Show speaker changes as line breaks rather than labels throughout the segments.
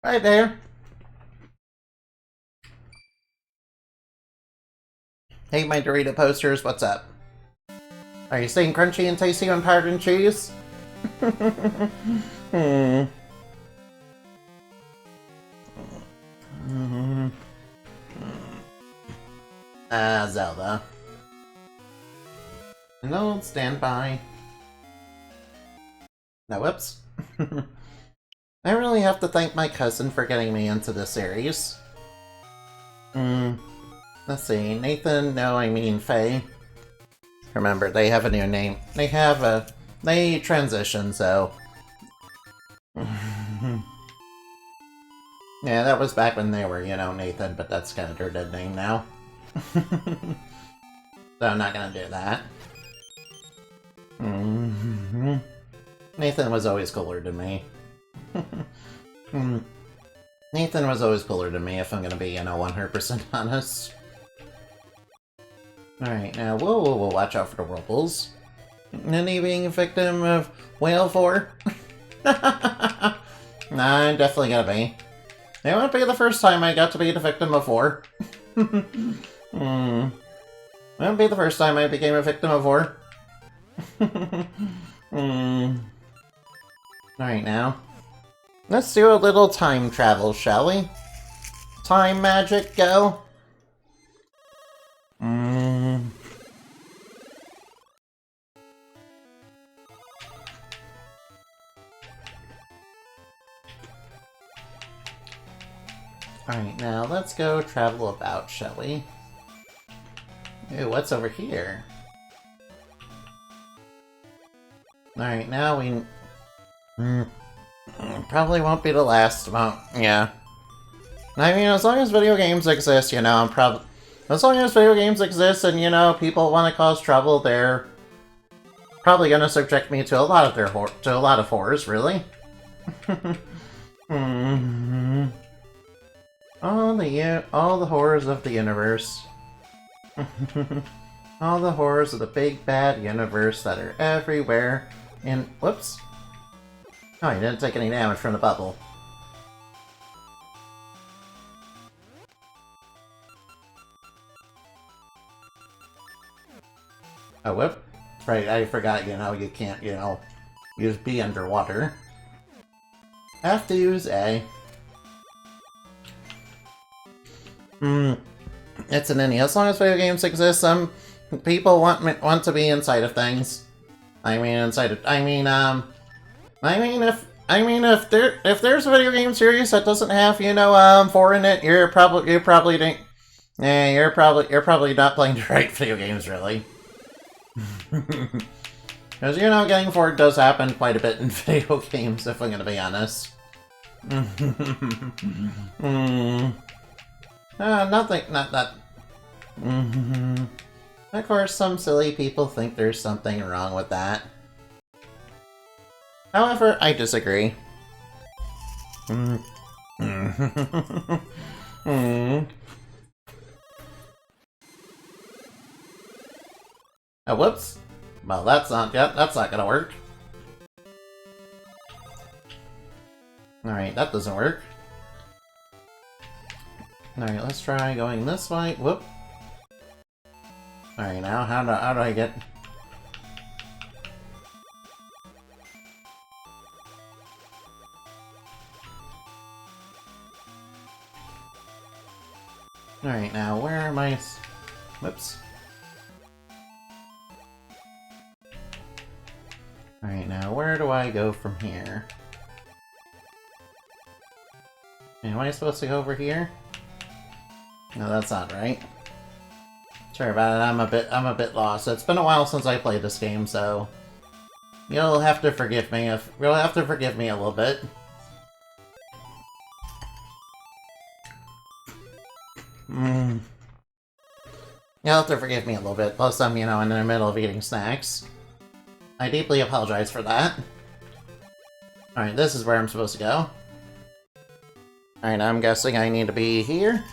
Hi there. Hey, my Dorito posters, what's up? Are you staying crunchy and tasty on powdered and cheese? hmm. Zelda. No, stand by. No, whoops. I really have to thank my cousin for getting me into this series. Let's see. Nathan, no, I mean Faye. Remember, they have a new name. They transition, so... Yeah, that was back when they were, Nathan, but that's kind of their dead name now. So I'm not gonna do that. Nathan was always cooler than me. Nathan was always cooler than me, if I'm gonna be, 100% honest. Alright, now, whoa, watch out for the whirlpools. Any being a victim of Whale 4? Nah, I'm definitely gonna be. It won't be the first time I got to be the victim of war. It won't be the first time I became a victim of war. Alright now. Let's do a little time travel, shall we? Time magic, go! Alright, now let's go travel about, shall we? Ooh, what's over here? Alright, now we... probably won't be the last amount, yeah. I mean, as long as video games exist, as long as video games exist and, people want to cause trouble, they're probably gonna subject me to a lot of horrors, really. All the horrors of the universe. All the horrors of the big bad universe that are everywhere. And whoops. Oh, you didn't take any damage from the bubble. Oh, whoop. Right, I forgot, you can't, use B underwater. Have to use A. It's an innie. As long as video games exist, some people want to be inside of things. If there's a video game series that doesn't have, 4 in it, you're probably not playing the right video games, really. Because, getting 4 does happen quite a bit in video games, if I'm gonna be honest. Not that. Of course, some silly people think there's something wrong with that. However, I disagree. Oh, whoops. Well, that's not gonna work. Alright, that doesn't work. Alright, let's try going this way. Whoop. Alright, now how do I get... Alright, now where am I... Whoops. Alright, now where do I go from here? Am I supposed to go over here? No, that's not right. Sorry about it, I'm a bit lost. It's been a while since I played this game, so you'll have to forgive me a little bit. You'll have to forgive me a little bit. Plus, I'm, in the middle of eating snacks. I deeply apologize for that. Alright, this is where I'm supposed to go. Alright, I'm guessing I need to be here.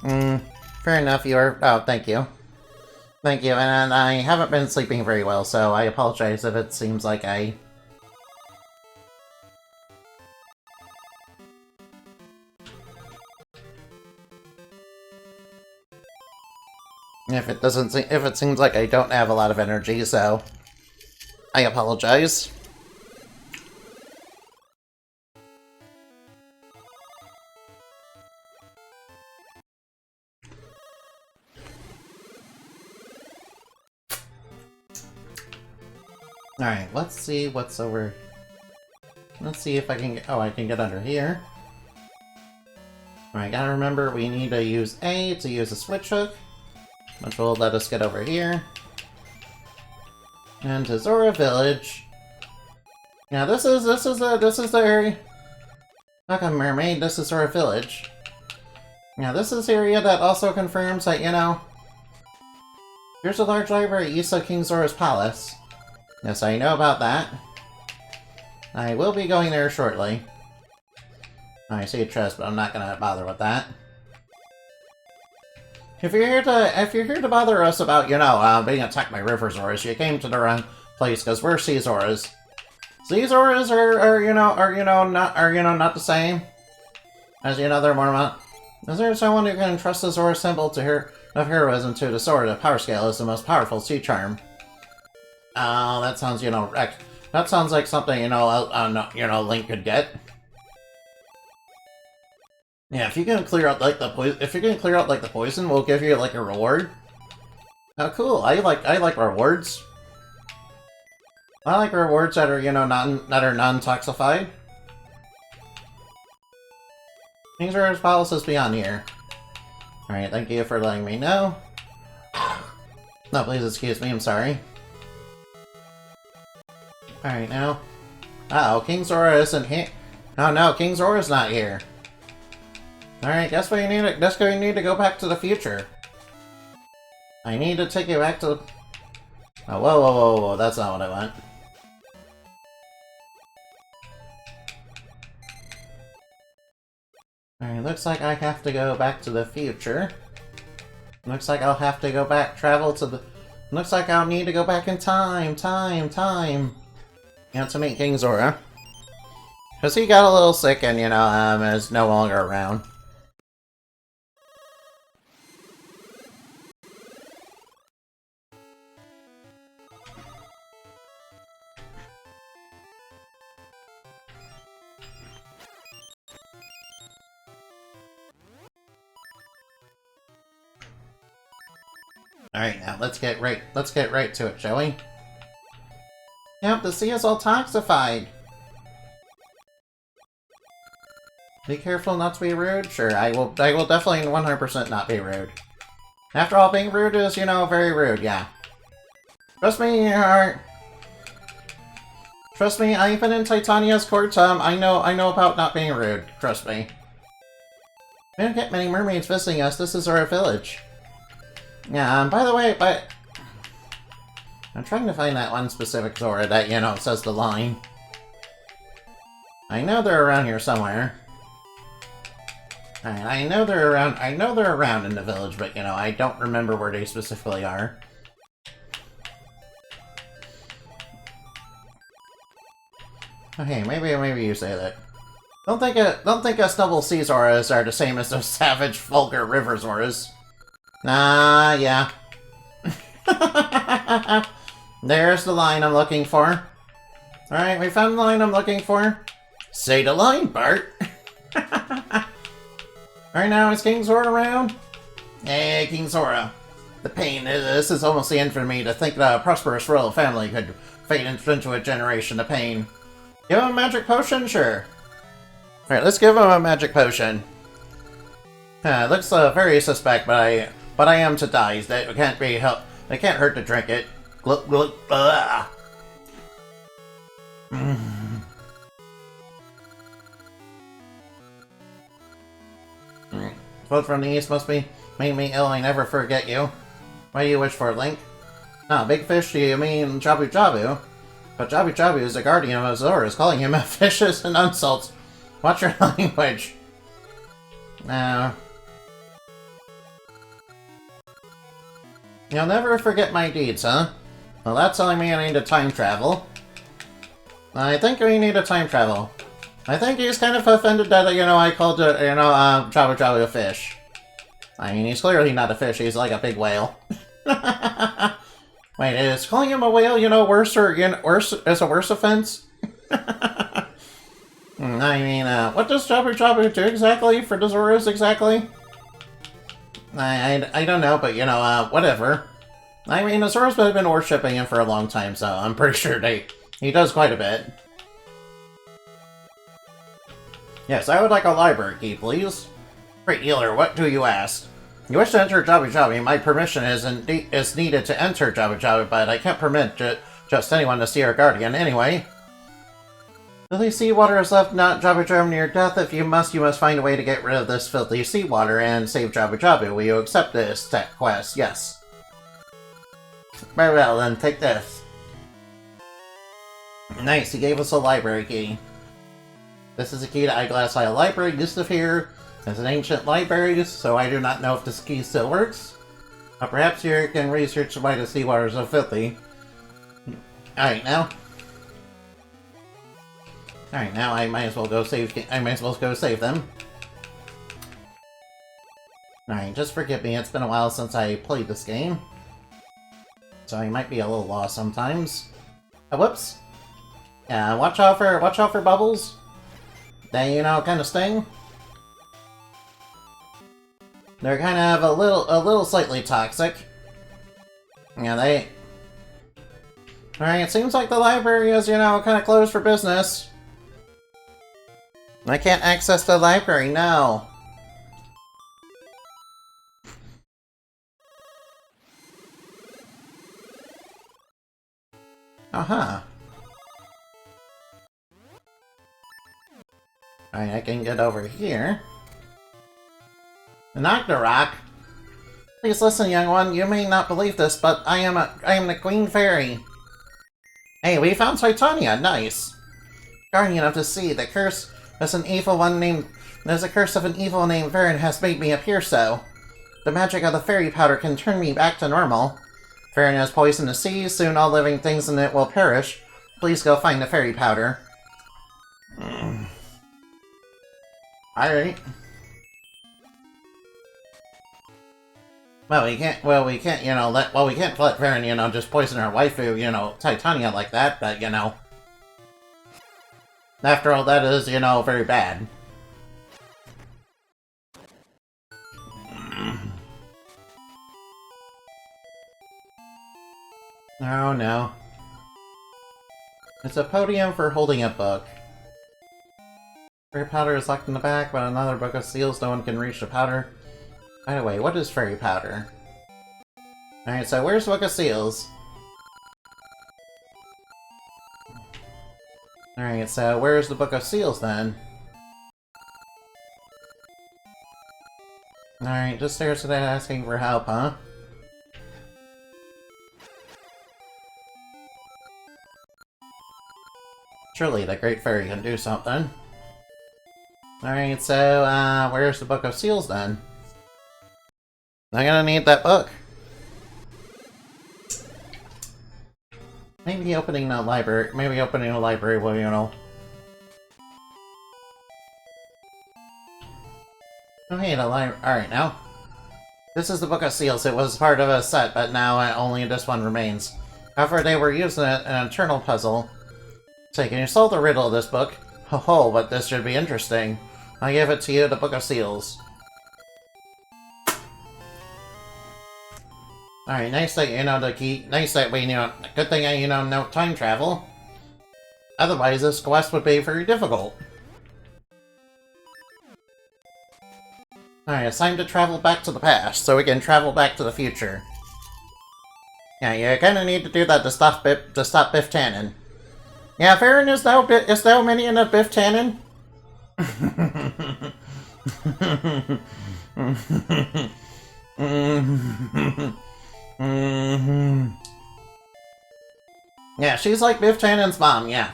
Fair enough, you are... Oh, thank you. Thank you, and I haven't been sleeping very well, so I apologize if it seems like I... If it seems like I don't have a lot of energy, so I apologize. Alright, let's see what's over... Let's see if I can get... Oh, I can get under here. Alright, gotta remember we need to use A to use a switch hook, which will let us get over here. And to Zora Village. Yeah, this is the area. Like a mermaid, this is Zora Village. Yeah, this is the area that also confirms that, you know, here's a large library east of King Zora's palace. Yes, I know about that. I will be going there shortly. I see a chest, but I'm not gonna bother with that. If you're here to bother us about, you know, being attacked by River Zoras, you came to the wrong place, because we're Sea Zoras. Sea Zoras are not the same as, you know, they're more. Is there someone who can trust the Zora symbol of heroism to the Zora? The power scale is the most powerful sea charm. Oh, that sounds, you know, that sounds like something, you know, Link could get. Yeah, if you can clear out like the poison, we'll give you like a reward. Oh, cool! I like rewards. I like rewards that are, you know, non-toxified. King Zora's palace is beyond here. All right, thank you for letting me know. No, please excuse me. I'm sorry. All right, now. Uh-oh, King Zora isn't here. Oh no, King Zora's not here. Alright, guess we need to go back to the future. I need to take you back to the... Oh, whoa, that's not what I want. Alright, looks like I have to go back to the future. Looks like I'll have to go back, travel to the... Looks like I'll need to go back in time. You know, to meet King Zora. Because he got a little sick and, you know, is no longer around. Alright, now let's get right to it, shall we? Yep, the sea is all toxified. Be careful not to be rude. Sure, I will definitely 100% not be rude. After all, being rude is, you know, very rude, yeah. Trust me, I've been in Titania's court, I know about not being rude. Trust me. We don't get many mermaids visiting us. This is our village. Yeah, by the way, I'm trying to find that one specific Zora that, you know, says the line. I know they're around here somewhere. I know they're around in the village, but, you know, I don't remember where they specifically are. Okay, maybe you say that. Don't think us noble sea Zoras are the same as those savage, vulgar river Zoras. Nah, yeah. There's the line I'm looking for. Alright, we found the line I'm looking for. Say the line, Bart! Alright, now is King Zora around? Hey, King Zora. The pain, this is almost the end for me to think that a prosperous royal family could fade into a generation of pain. Give him a magic potion? Sure. Alright, let's give him a magic potion. It looks very suspect, but I am to die. That can't be helped. It can't hurt to drink it. Gluck, gluck, Float from the east must be made me ill. I never forget you. What do you wish for, Link? Ah, big fish, do you mean Jabu Jabu? But Jabu Jabu is the guardian of Zoras. Calling him a fish is an insult. Watch your language. Now, you'll never forget my deeds, huh? Well, that's telling me I need to time travel. I think we need to time travel. I think he's kind of offended that, you know, I called it, you know, Jabu Jabu a fish. I mean, he's clearly not a fish, he's like a big whale. Wait, is calling him a whale, worse as a worse offense? I mean, what does Jabu Jabu do exactly for the Zoroarks exactly? I don't know, but whatever. I mean, the Zoroarks have been worshipping him for a long time, so I'm pretty sure he does quite a bit. Yes, I would like a library key, please. Great healer, what do you ask? You wish to enter Jabu Jabu. My permission is needed to enter Jabu Jabu, but I can't permit just anyone to see our guardian anyway. Filthy seawater is left not Jabu Jabu near death. If you must find a way to get rid of this filthy seawater and save Jabu Jabu. Will you accept this quest? Yes. Very well, then take this. Nice, he gave us a library key. This is a key to Eyeglass Isle Library, used to here as an ancient library, so I do not know if this key still works. But perhaps you can research why the seawater is so filthy. Alright, now I might as well go save them. Alright, just forgive me, it's been a while since I played this game. So I might be a little lost sometimes. Whoops. Yeah, watch out for bubbles. They, kind of sting. They're kind of a little slightly toxic. Yeah, they... Alright, it seems like the library is, kind of closed for business. I can't access the library, no. Uh-huh. Alright, I can get over here. Nocturok? Please listen, young one. You may not believe this, but I am the Queen Fairy. Hey, we found Titania. Nice. Guardian of the sea. The curse is an evil one named... There's a curse of an evil named Varin has made me appear so. The magic of the fairy powder can turn me back to normal. Varin has poisoned the sea. Soon all living things in it will perish. Please go find the fairy powder. Alright. We can't let Varin, just poison our waifu, Titania like that, but, after all, that is, very bad. Oh, no. It's a podium for holding a book. Fairy powder is locked in the back, but another book of seals, no one can reach the powder. By the way, what is fairy powder? Alright, so where's the Book of Seals? Alright, so where's the Book of Seals then? Alright, just stares at it asking for help, huh? Surely the Great Fairy can do something. Alright, so, where's the Book of Seals then? I'm gonna need that book. Maybe opening a library will, Oh, hey, the library. Alright, now. This is the Book of Seals. It was part of a set, but now only this one remains. However, they were using an internal puzzle. Say, can you solve the riddle of this book? Ho, but this should be interesting. I give it to you, the Book of Seals. Alright, nice that you know the key. Nice that we good thing I know time travel. Otherwise, this quest would be very difficult. Alright, it's time to travel back to the past, so we can travel back to the future. Yeah, you kinda need to do that to stop Biff Tannen. Yeah, Varin is now minion of Biff Tannen. Yeah, she's like Biff Tannen's mom, yeah.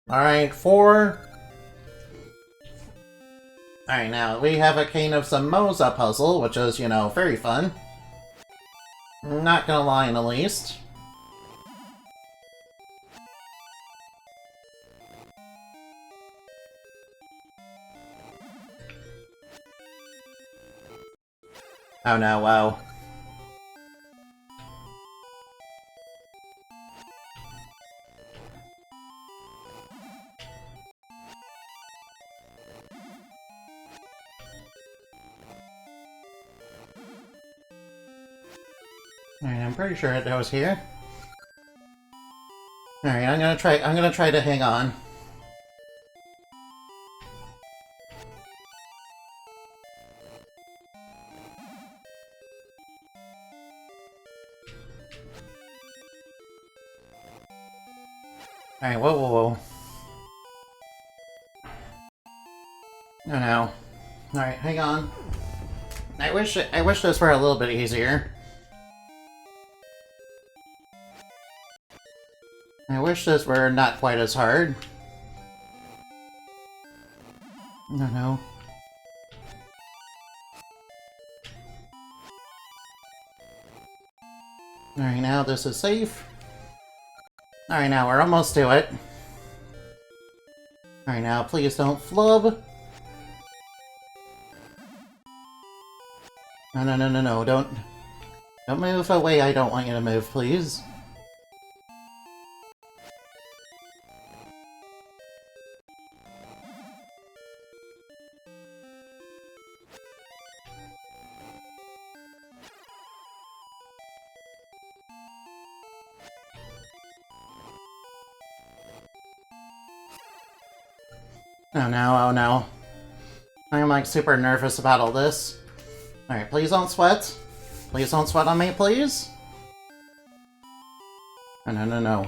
Alright, 4. Alright, now we have a Cane of Samoza puzzle, which is, very fun. Not gonna lie in the least. Oh no, whoa. Alright, I'm pretty sure it was here. Alright, I'm gonna try to hang on. Alright, whoa, whoa, whoa. Oh no. Alright, hang on. I wish this were a little bit easier. I wish this were not quite as hard. No, no. Alright, now this is safe. Alright, now we're almost to it. Alright, now please don't flub. No, no, no, no, no, don't move away. I don't want you to move, please. Oh no, oh no. I'm like super nervous about all this. Alright, please don't sweat. Please don't sweat on me, please. Oh, no, no, no.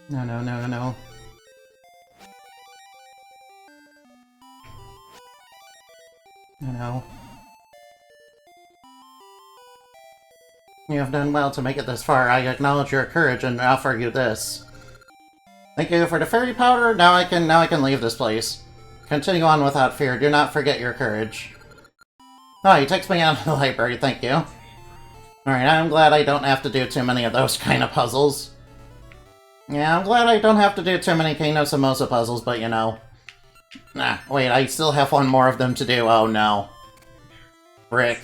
No, no, no, no. No, no. You have done well to make it this far. I acknowledge your courage and offer you this. Thank you for the fairy powder. Now I can leave this place. Continue on without fear. Do not forget your courage. Oh, he takes me out of the library. Thank you. Alright, I'm glad I don't have to do too many of those kind of puzzles. Yeah, I'm glad I don't have to do too many Kingdom Samosa puzzles, but you know. Nah, wait, I still have one more of them to do. Oh no. Rick.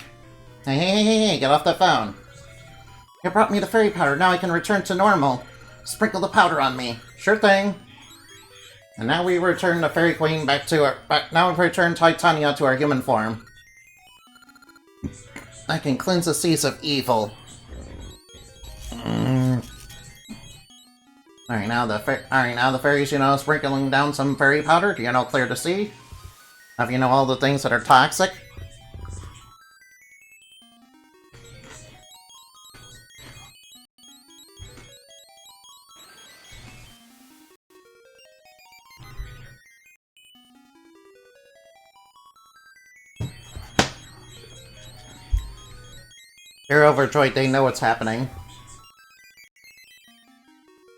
Hey, hey, hey, hey, hey, get off that phone. You brought me the fairy powder, now I can return to normal. Sprinkle the powder on me. Sure thing. And now we return the Fairy Queen back to her... now we return Titania to her human form. I can cleanse the seas of evil. Alright, now the fairies, you know, sprinkling down some fairy powder. Do you know clear to see? Have you know all the things that are toxic? They're overjoyed, they know what's happening.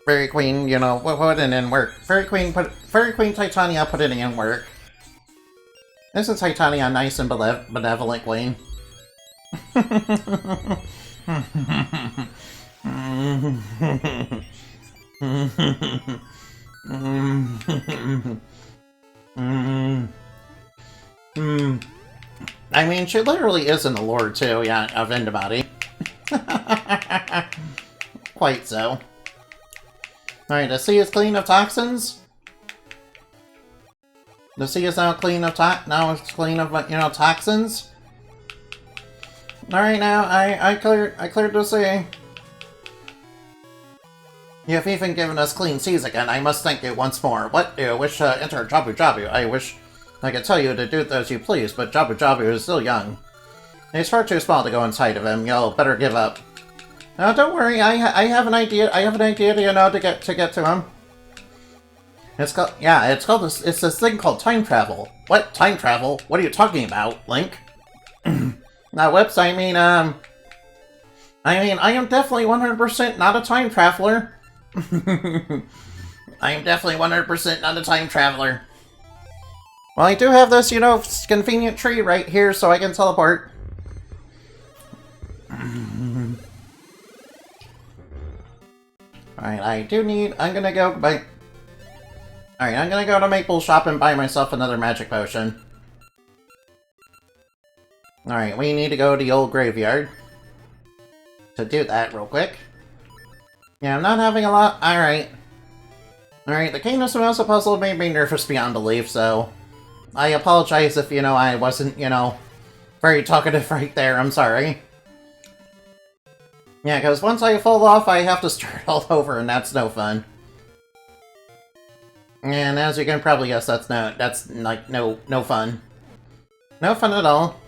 Fairy Queen, you know, put it in work. Fairy Queen Titania put it in work. Isn't Titania a nice and benevolent queen? I mean, she literally is in the lore, too, yeah, of Indibody. Quite so. Alright, the sea is clean of toxins? The sea is now clean of now it's clean of, you know, toxins? Alright, now, I cleared the sea. You have even given us clean seas again. I must thank you once more. What do you wish to enter Jabu Jabu? I wish I could tell you to do as you please, but Jabu Jabu is still young. He's far too small to go inside of him. You'll better give up. No, don't worry. I have an idea. I have an idea, you know, to get to him. It's called it's this thing called time travel. What time travel? What are you talking about, Link? Now, Whips. I mean, I am definitely 100% not a time traveler. I am definitely 100% not a time traveler. Well, I do have this, you know, convenient tree right here, so I can teleport. Alright, I'm gonna go buy... Alright, I'm gonna go to Maple Shop and buy myself another magic potion. Alright, we need to go to the old graveyard to do that real quick. Yeah, I'm not having a lot... Alright. Alright, the Kingdom Samosa puzzle made me nervous beyond belief, so... I apologize if, I wasn't, very talkative right there. I'm sorry. Yeah, because once I fall off, I have to start all over, and that's no fun. And as you can probably guess, that's no fun. No fun at all.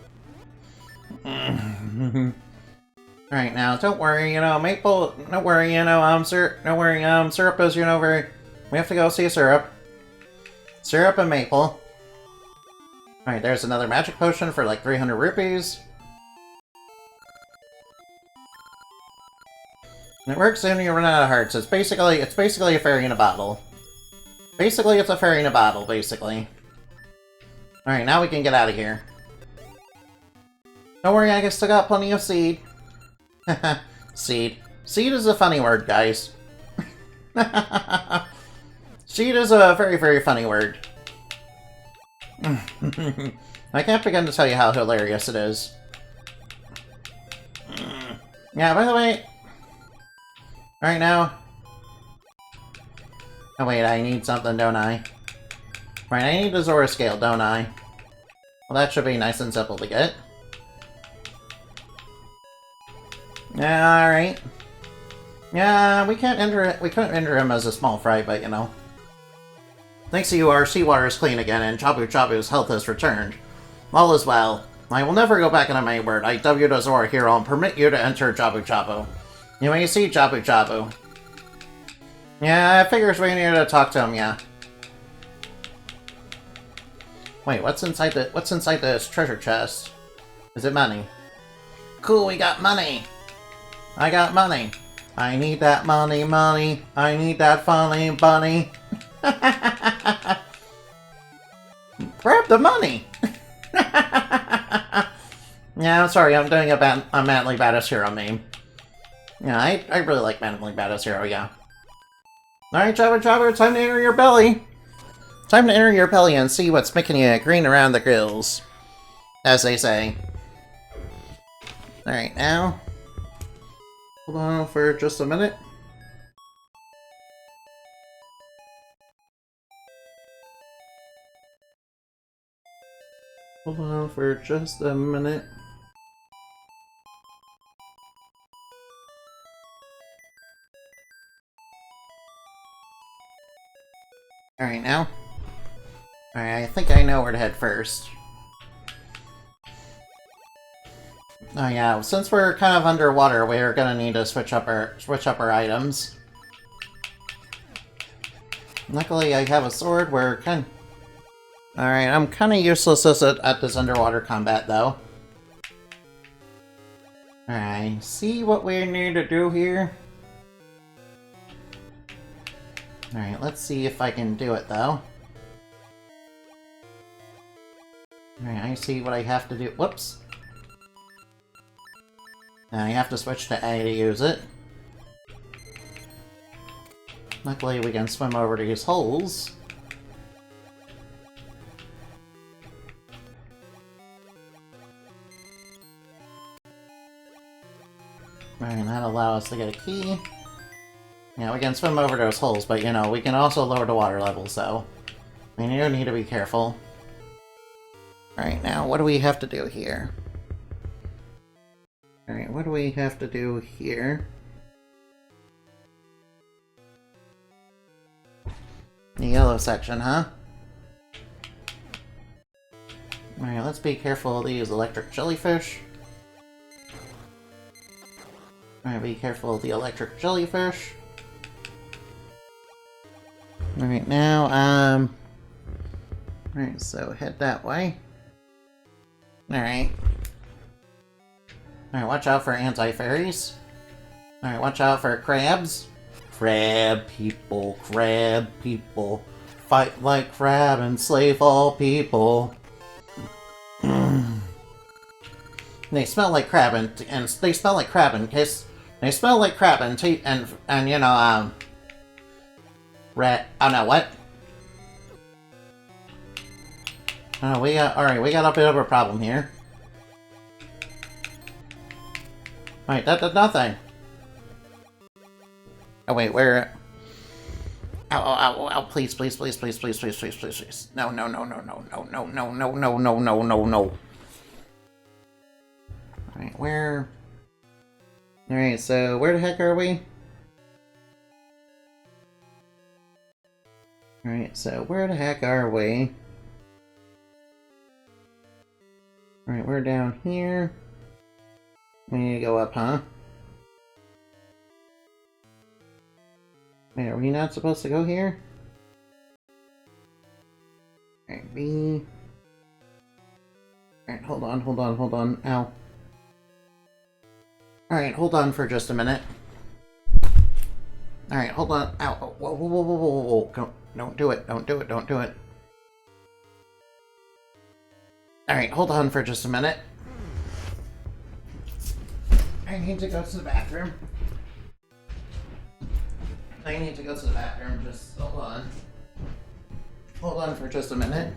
Alright, now, don't worry, Maple, don't worry, Syrup is, very... We have to go see Syrup. Syrup and Maple. Alright, there's another magic potion for like 300 rupees. And it works when you run out of hearts. It's basically a fairy in a bottle. Basically, it's a fairy in a bottle, basically. Alright, now we can get out of here. Don't worry, I still got plenty of seed. Seed. Seed is a funny word, guys. Seed is a very, very funny word. I can't begin to tell you how hilarious it is. Yeah, by the way... Right now... Oh wait, I need something, don't I? Right, I need the Zora Scale, don't I? Well, that should be nice and simple to get. Yeah, alright. Yeah, we couldn't enter him as a small fry, but Thanks to you, our seawater is clean again, and Jabu Jabu's health has returned. All is well. I will never go back into my word. I W the Zora Hero and permit you to enter Jabu Jabu. You may see Jabu Jabu. Yeah, I figures we need to talk to him, yeah. Wait, what's inside this treasure chest? Is it money? Cool, we got money! I got money! I need that money, money! I need that funny bunny! Grab the money! Yeah, I'm sorry, I'm doing a Manly Badass Hero meme. Yeah, I really like Manly Badass Hero, yeah. Alright, Jabba Jabba, time to enter your belly! Time to enter your belly and see what's making you green around the gills. As they say. Alright, now... Hold on for just a minute. Hold on for just a minute. Alright, now. Alright, I think I know where to head first. Oh yeah, since we're kind of underwater, we're gonna need to switch up our items. Luckily, I have a sword. Alright, I'm kind of useless at this underwater combat, though. Alright, see what we need to do here? Alright, let's see if I can do it, though. Alright, I see what I have to do. Whoops! Now I have to switch to A to use it. Luckily, we can swim over to these holes. Alright, that'll allow us to get a key. Yeah, we can swim over those holes, but we can also lower the water level, so... We do need to be careful. Alright, now what do we have to do here? Alright, what do we have to do here? The yellow section, huh? Alright, let's be careful of these electric jellyfish. Alright, be careful of the electric jellyfish. Alright, now, Alright, so head that way. Alright. Alright, watch out for anti-fairies. Alright, watch out for crabs. Crab people, fight like crab and slave all people. They smell like crab and they smell like crab and kiss. They smell like crab and Rat. Oh no, what? Oh, alright, we got a bit of a problem here. Wait, that did nothing. Oh wait, where? Ow, ow, ow, ow, please, please, please, please, please, please, please, please, please. No, no, no, no, no, no, no, no, no, no, no, no, no, no. Alright, where? Alright, so where the heck are we? Alright, so where the heck are we? Alright, we're down here. We need to go up, huh? Wait, are we not supposed to go here? Alright, B. Alright, hold on, hold on, hold on. Ow. Alright, hold on for just a minute. Alright, hold on. Ow. Whoa, whoa, whoa, whoa, whoa, whoa. Don't do it, don't do it, don't do it. Alright, hold on for just a minute. I need to go to the bathroom. I need to go to the bathroom, just hold on. Hold on for just a minute.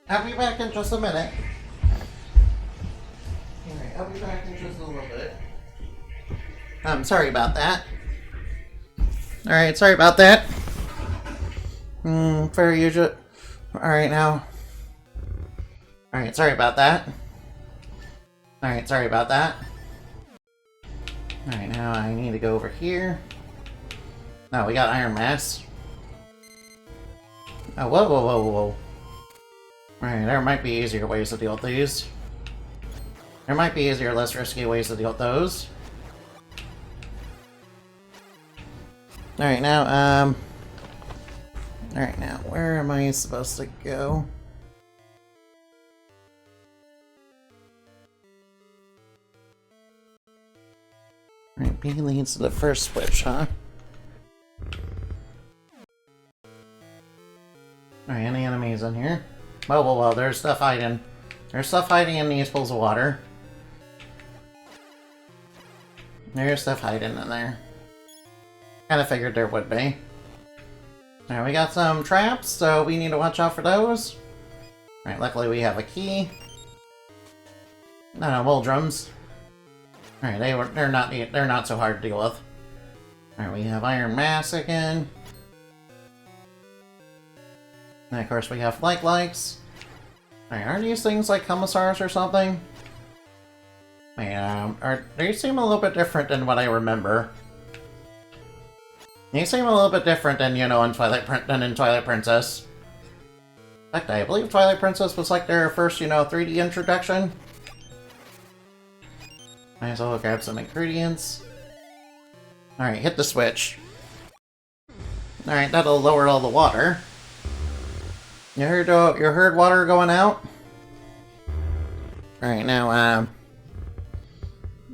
I'll be back in just a minute. Alright, I'll be back in just a little bit. Sorry about that. Alright, sorry about that. Very usual. Alright, now. Alright, sorry about that. Alright, sorry about that. Alright, now I need to go over here. No, we got Iron Mass. Oh, whoa, whoa, whoa, whoa. Alright, there might be easier ways to deal with these. There might be easier, less risky ways to deal with those. Alright, now, Alright, now, where am I supposed to go? Alright, B leads to the first switch, huh? Alright, any enemies in here? Whoa, whoa, whoa, there's stuff hiding. There's stuff hiding in these pools of water. There's stuff hiding in there. Kinda figured there would be. Alright, we got some traps, so we need to watch out for those. Alright, luckily we have a key. No, Wildrums. Alright, they're not so hard to deal with. Alright, we have Iron Mass again. And of course we have likes. Alright, aren't these things like commissars or something? They seem a little bit different than what I remember. They seem a little bit different than, you know, in Twilight Princess. In fact, I believe Twilight Princess was like their first, you know, 3D introduction. Might as well grab some ingredients. Alright, hit the switch. Alright, that'll lower all the water. You heard water going out? Alright, now,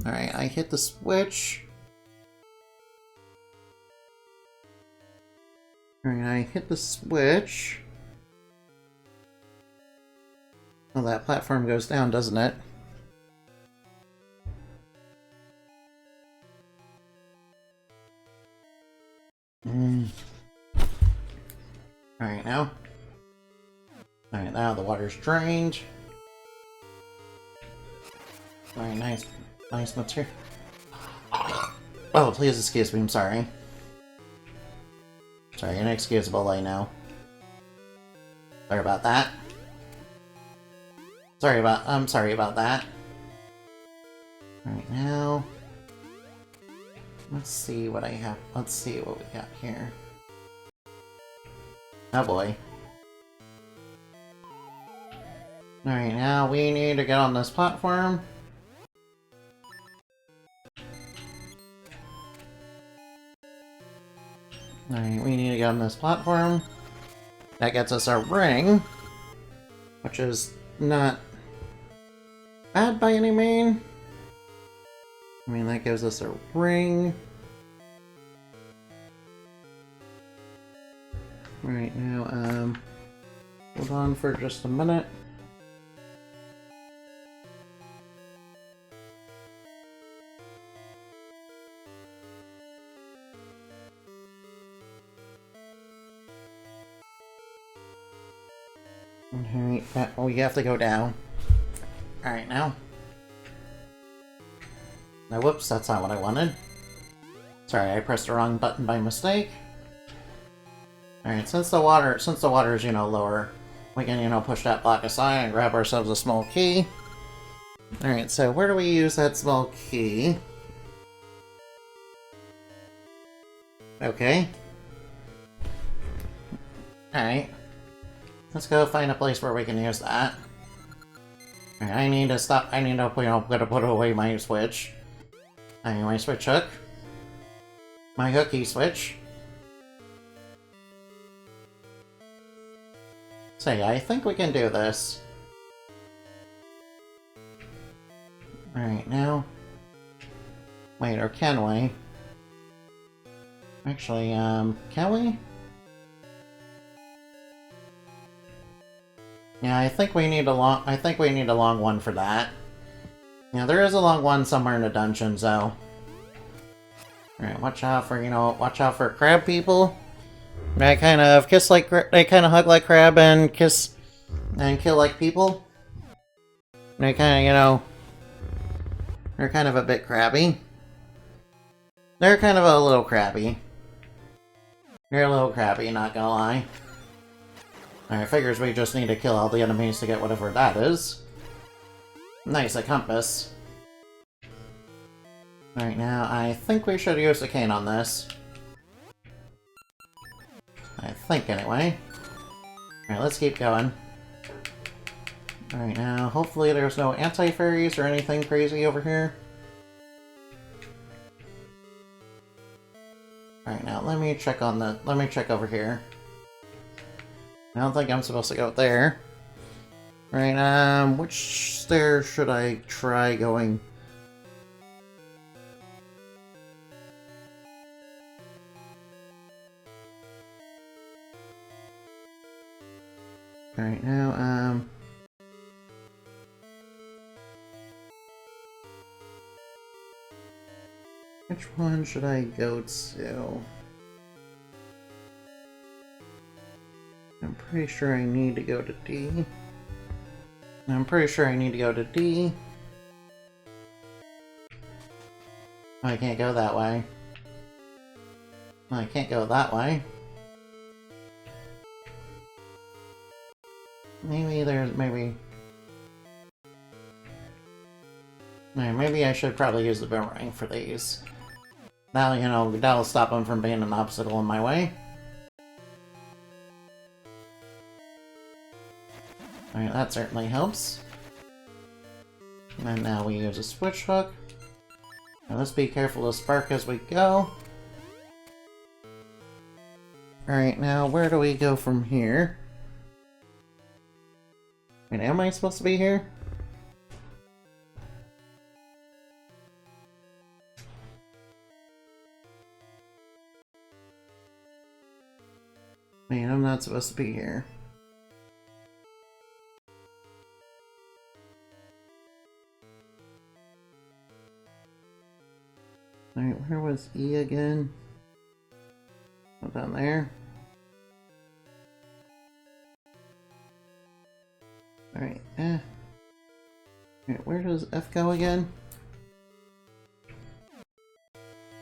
alright, I hit the switch. Alright, I hit the switch. Well, that platform goes down, doesn't it? Alright, now. Alright, now the water's drained. Alright, nice material. Oh, please excuse me, I'm sorry. Sorry, inexcusable, I know. Sorry about that. I'm sorry about that. Alright, now... Let's see what I have. Let's see what we got here. Oh boy. Alright, now we need to get on this platform. Alright, we need to get on this platform. That gets us a ring. Which is not bad by any means. I mean, that gives us a ring. Right now, hold on for just a minute. Alright, oh, you have to go down. Alright, now. No, whoops, that's not what I wanted. Sorry, I pressed the wrong button by mistake. Alright, since the water is, you know, lower, we can, you know, push that block aside and grab ourselves a small key. Alright, so where do we use that small key? Okay. Alright. Let's go find a place where we can use that. Alright, I need to stop, you know, put away my switch. My switch hook. My hooky switch. Say, I think we can do this. Alright, now... Wait, or can we? Actually, can we? Yeah, I think we need a long one for that. Yeah, there is a long one somewhere in the dungeon, so... Alright, watch out for crab people. They kind of hug like crab and kiss and kill like people. They kind of, you know, they're kind of a bit crabby. They're kind of a little crabby. They're a little crabby, not gonna lie. Alright, figures we just need to kill all the enemies to get whatever that is. Nice, a compass. Alright, now I think we should use the cane on this. I think, anyway. Alright, let's keep going. Alright, now, hopefully there's no anti-fairies or anything crazy over here. Alright, now let me check over here. I don't think I'm supposed to go there. Alright, which stair should I try going? Alright, now, which one should I go to? I'm pretty sure I need to go to D. I'm pretty sure I need to go to D. Oh, I can't go that way. Oh, I can't go that way. Maybe I should probably use the boomerang for these. Now, you know, that'll stop him from being an obstacle in my way. Alright, that certainly helps. And now we use a switch hook. Now let's be careful to spark as we go. Alright, now where do we go from here? Wait, am I supposed to be here? Wait, I'm not supposed to be here. Alright, where was E again? Oh, down there. Alright, Alright, where does F go again?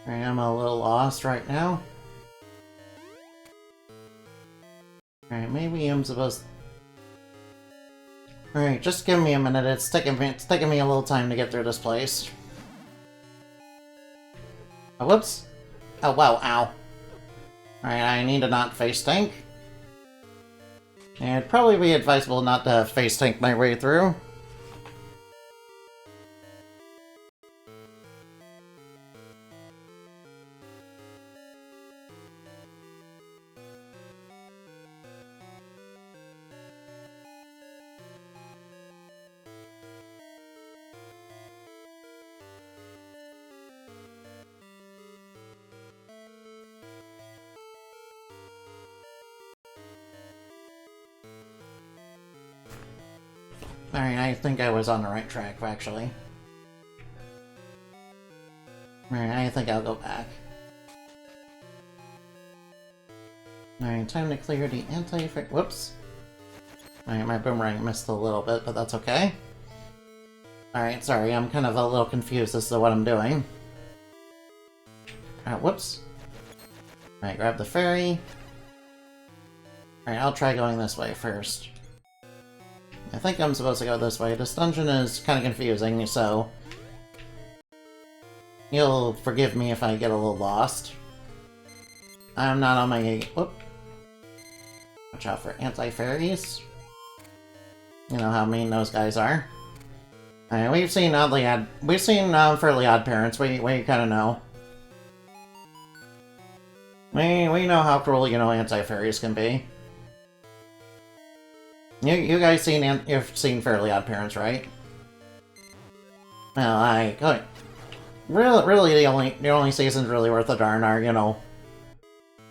Alright, I'm a little lost right now. Alright, maybe I'm supposed... Alright, just give me a minute. It's taking me a little time to get through this place. Oh, whoops. Oh, wow, ow. Alright, I need to not face tank. And it'd probably be advisable not to face tank my way through. Alright, I think I was on the right track, actually. Alright, I think I'll go back. Alright, time to clear the anti-fire... Whoops. Alright, my boomerang missed a little bit, but that's okay. Alright, sorry, I'm kind of a little confused as to what I'm doing. Alright, whoops. Alright, grab the fairy. Alright, I'll try going this way first. I think I'm supposed to go this way. This dungeon is kind of confusing, so... You'll forgive me if I get a little lost. I'm not on my... Whoop. Watch out for anti-fairies. You know how mean those guys are. Alright, we've seen Fairly Odd Parents. We kind of know. We know how cruel, you know, anti-fairies can be. You guys you've seen Fairly Odd Parents, right? Well, really the only seasons really worth a darn are, you know,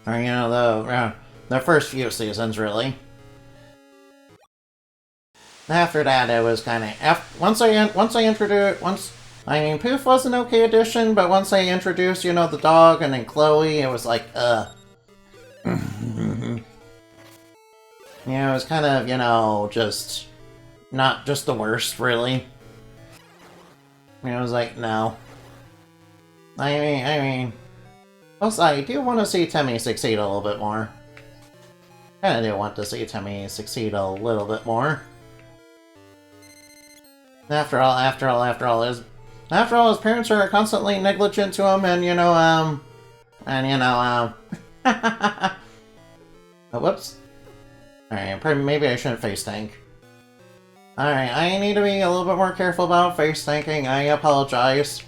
the first few seasons, really. After that, it was kind of I mean, Poof was an okay addition, but once they introduced, you know, the dog and then Chloe, it was like, Yeah, it was kind of, you know, just... Not just the worst, really. It was like, no. I mean... Also, I do want to see Temmie succeed a little bit more. Kinda do want to see Temmie succeed a little bit more. After all, his parents are constantly negligent to him, and, you know, oh, whoops. Alright, maybe I shouldn't face tank. Alright, I need to be a little bit more careful about face tanking. I apologize.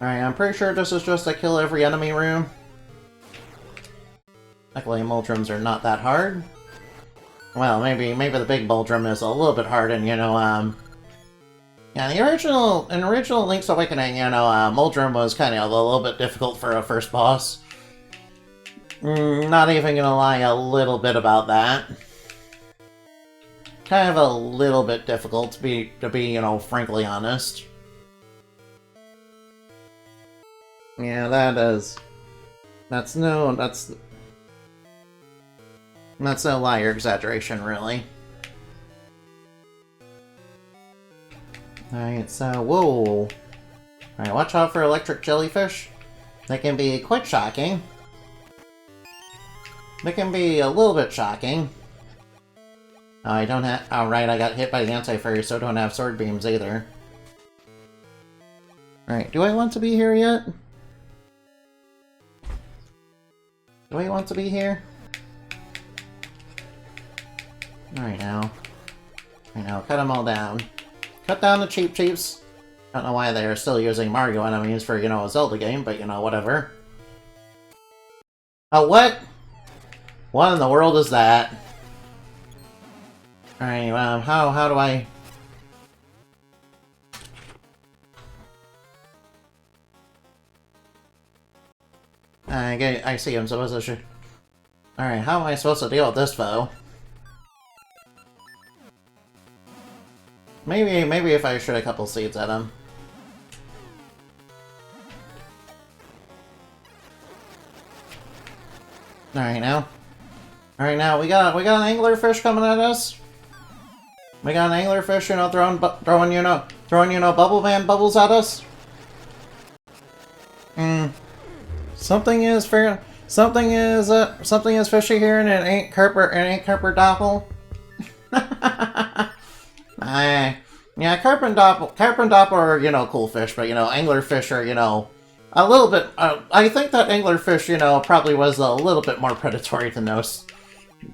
Alright, I'm pretty sure this is just a kill every enemy room. Luckily, Muldrums are not that hard. Well, maybe the big Muldrum is a little bit hard, and, you know, yeah, in original Link's Awakening, you know, Muldrum was kind of a little bit difficult for a first boss. Not even gonna lie a little bit about that. Kind of a little bit difficult to be, you know, frankly honest. Yeah, that's no lie or exaggeration, really. Alright, so, whoa. Alright, watch out for electric jellyfish. They can be quite shocking. They can be a little bit shocking. Oh, I don't have... Oh, right, I got hit by the anti-fairy, so I don't have sword beams either. Alright, do I want to be here yet? Do I want to be here? Alright now. Alright now, cut them all down. Cut down the Cheep Cheeps. I don't know why they're still using Mario enemies for, you know, a Zelda game, but, you know, whatever. Oh, what? What in the world is that? Alright, how do I... I see, I'm supposed to... Alright, how am I supposed to deal with this foe? Maybe if I shoot a couple seeds at him. Alright now. Alright now, we got an anglerfish coming at us. We got an anglerfish, you know, throwing bubble man bubbles at us. Something is fishy here, and it ain't Carpendopple. Yeah, Carpendopple are, you know, cool fish, but, you know, anglerfish are, you know, a little bit, I think that anglerfish, you know, probably was a little bit more predatory than those.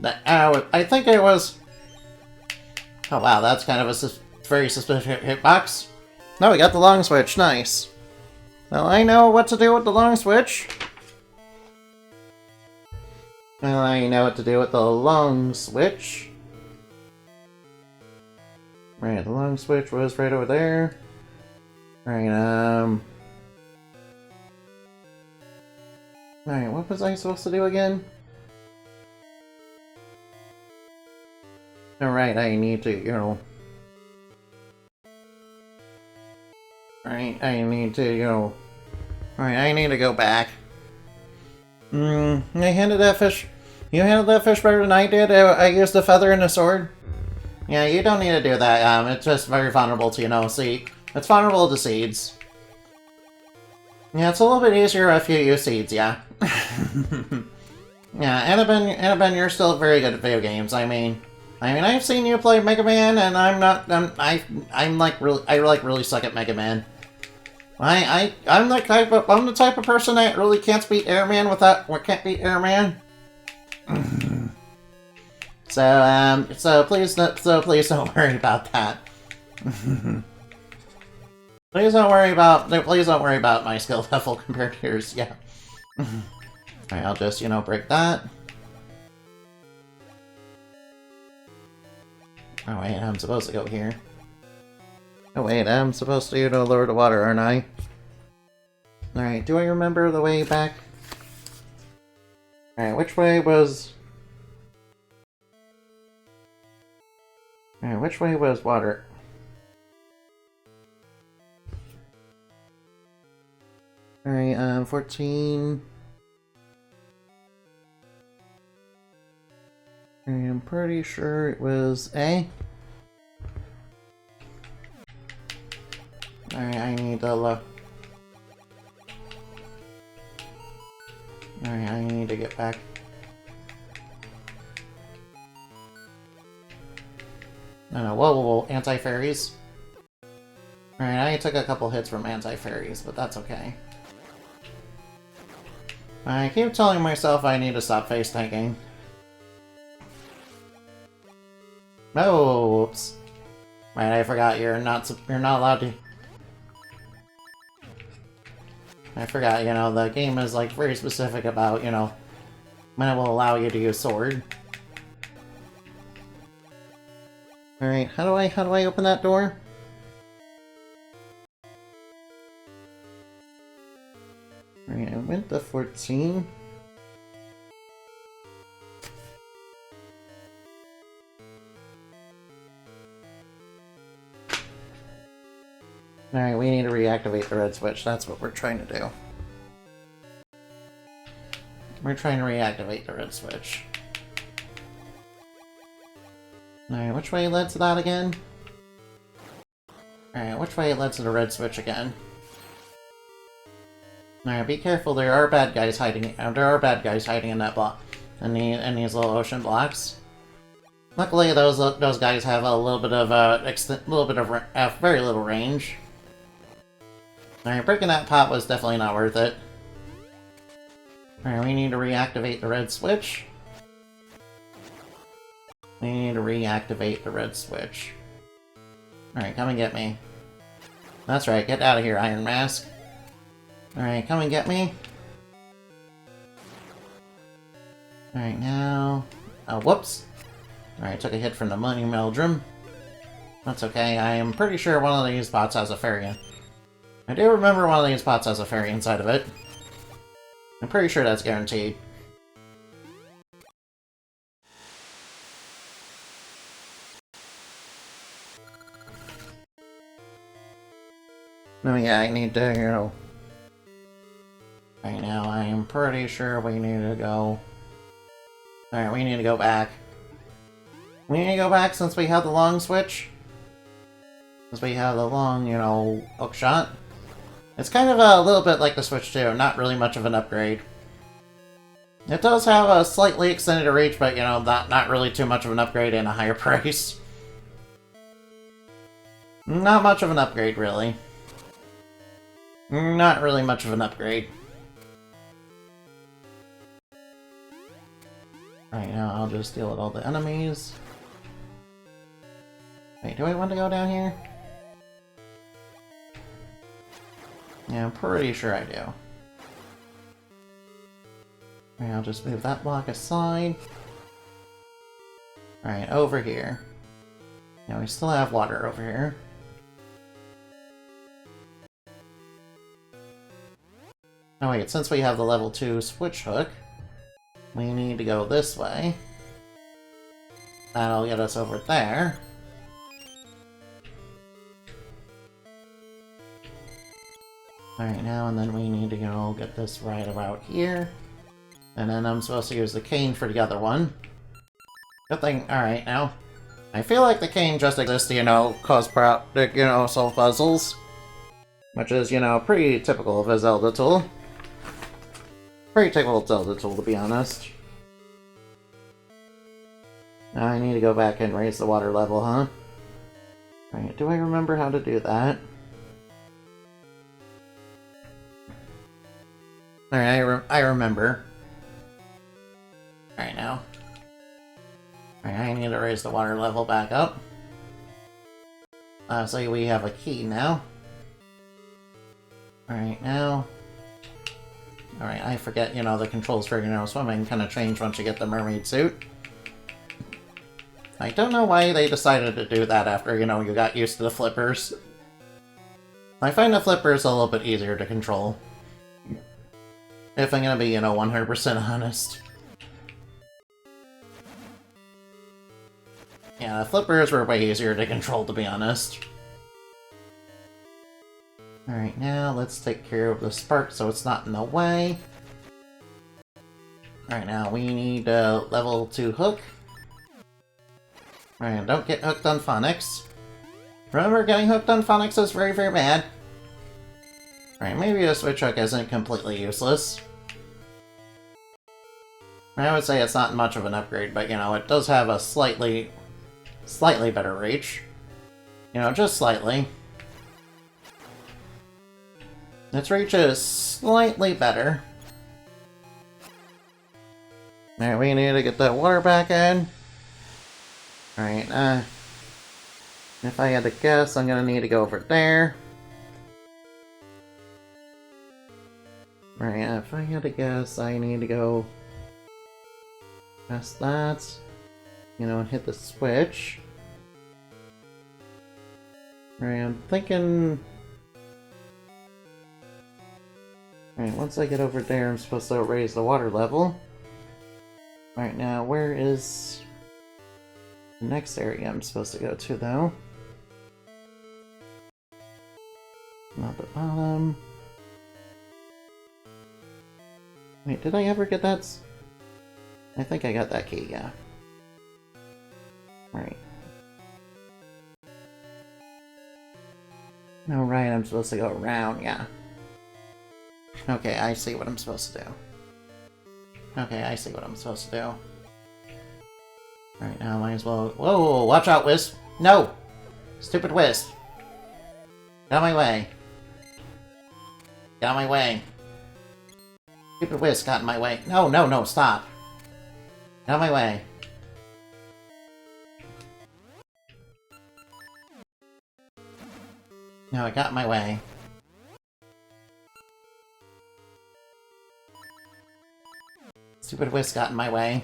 I think it was... Oh wow, that's kind of a very suspicious hitbox. No, we got the long switch, nice. Well, I know what to do with the long switch. Well, I know what to do with the long switch. Right, the long switch was right over there. Right, Alright, what was I supposed to do again? Alright, I need to, you know... Alright, I need to, you know... Alright, I need to go back. I handled that fish... You handled that fish better than I did? I used the feather and the sword? Yeah, you don't need to do that, it's just very vulnerable to, you know, it's vulnerable to seeds. Yeah, it's a little bit easier if you use seeds, yeah. Yeah, Annabelle, you're still very good at video games, I mean, I've seen you play Mega Man, and I really suck at Mega Man. I'm the type of person that really can't beat Airman can't beat Airman. So please don't worry about that. Please don't worry about my skill level compared to yours, yeah. Alright, I'll just, you know, break that. Oh wait, I'm supposed to go here. Oh wait, I'm supposed to, you know, lower the water, aren't I? Alright, do I remember the way back? Alright, which way was... Alright, which way was water? Alright, 14... I'm pretty sure it was A. Alright, I need to look. Alright, I need to get back. No, whoa, anti-fairies. Alright, I took a couple hits from anti-fairies, but that's okay. I keep telling myself I need to stop face tanking. Oh, oops. Right, I forgot you're not allowed to. I forgot, you know, the game is like very specific about, you know, when it will allow you to use sword. Alright, how do I open that door? Alright, I went to 14. Alright, we need to reactivate the red switch. That's what we're trying to do. We're trying to reactivate the red switch. Alright, which way led to that again? Alright, which way led to the red switch again? Alright, be careful, there are bad guys hiding in that block. In these little ocean blocks. Luckily, those guys have a little bit of very little range. Alright, breaking that pot was definitely not worth it. Alright, we need to reactivate the red switch. We need to reactivate the red switch. Alright, come and get me. That's right, get out of here, Iron Mask. Alright, come and get me. Alright, now... Oh, whoops! Alright, took a hit from the Money Meldrum. That's okay, I am pretty sure one of these pots has a fairy. I do remember one of these pots has a fairy inside of it. I'm pretty sure that's guaranteed. No, yeah, I need to, you know... Right now, I am pretty sure we need to go... Alright, we need to go back. We need to go back since we have the long switch. Since we have the long, you know, hook shot. It's kind of a little bit like the Switch 2, not really much of an upgrade. It does have a slightly extended reach, but, you know, not really too much of an upgrade and a higher price. Not much of an upgrade, really. Not really much of an upgrade. Right now, I'll just deal with all the enemies. Wait, do I want to go down here? Yeah, I'm pretty sure I do. Alright, I'll just move that block aside. Alright, over here. Yeah, we still have water over here. Oh wait, since we have the level 2 switch hook, we need to go this way. That'll get us over there. Alright, now and then we need to go get this right about here. And then I'm supposed to use the cane for the other one. Good thing, alright, now. I feel like the cane just exists to, you know, solve puzzles. Which is, you know, pretty typical of a Zelda tool. Pretty typical Zelda tool, to be honest. Now I need to go back and raise the water level, huh? Alright, do I remember how to do that? Alright, I remember. Alright, now. Alright, I need to raise the water level back up. So we have a key now. Alright, now... Alright, I forget, you know, the controls for, you know, swimming kind of change once you get the mermaid suit. I don't know why they decided to do that after, you know, you got used to the flippers. I find the flippers a little bit easier to control. If I'm gonna be, you know, 100% honest. Yeah, the flippers were way easier to control, to be honest. Alright, now let's take care of the spark so it's not in the way. Alright, now we need a level 2 hook. Alright, don't get hooked on phonics. Remember, getting hooked on phonics is very, very bad. Alright, maybe a switch hook isn't completely useless. I would say it's not much of an upgrade, but, you know, it does have a slightly better reach. You know, just slightly. Its reach is slightly better. Alright, we need to get that water back in. Alright, if I had to guess, I'm gonna need to go over there. Right, if I had to guess, I need to go past that, you know, and hit the switch. Right, I'm thinking... Alright, once I get over there, I'm supposed to raise the water level. Alright, now, where is the next area I'm supposed to go to, though? Not the bottom. Wait, did I ever get that? I think I got that key, yeah. Right. Oh, right, I'm supposed to go around, yeah. Okay, I see what I'm supposed to do. Okay, I see what I'm supposed to do. Alright, now I might as well... Whoa, watch out, Wisp! No! Stupid Wisp! Get out of my way. Get out of my way. Stupid Whisk got in my way. No, no, no, stop. Get out of my way. No, it got in my way. Stupid Whisk got in my way.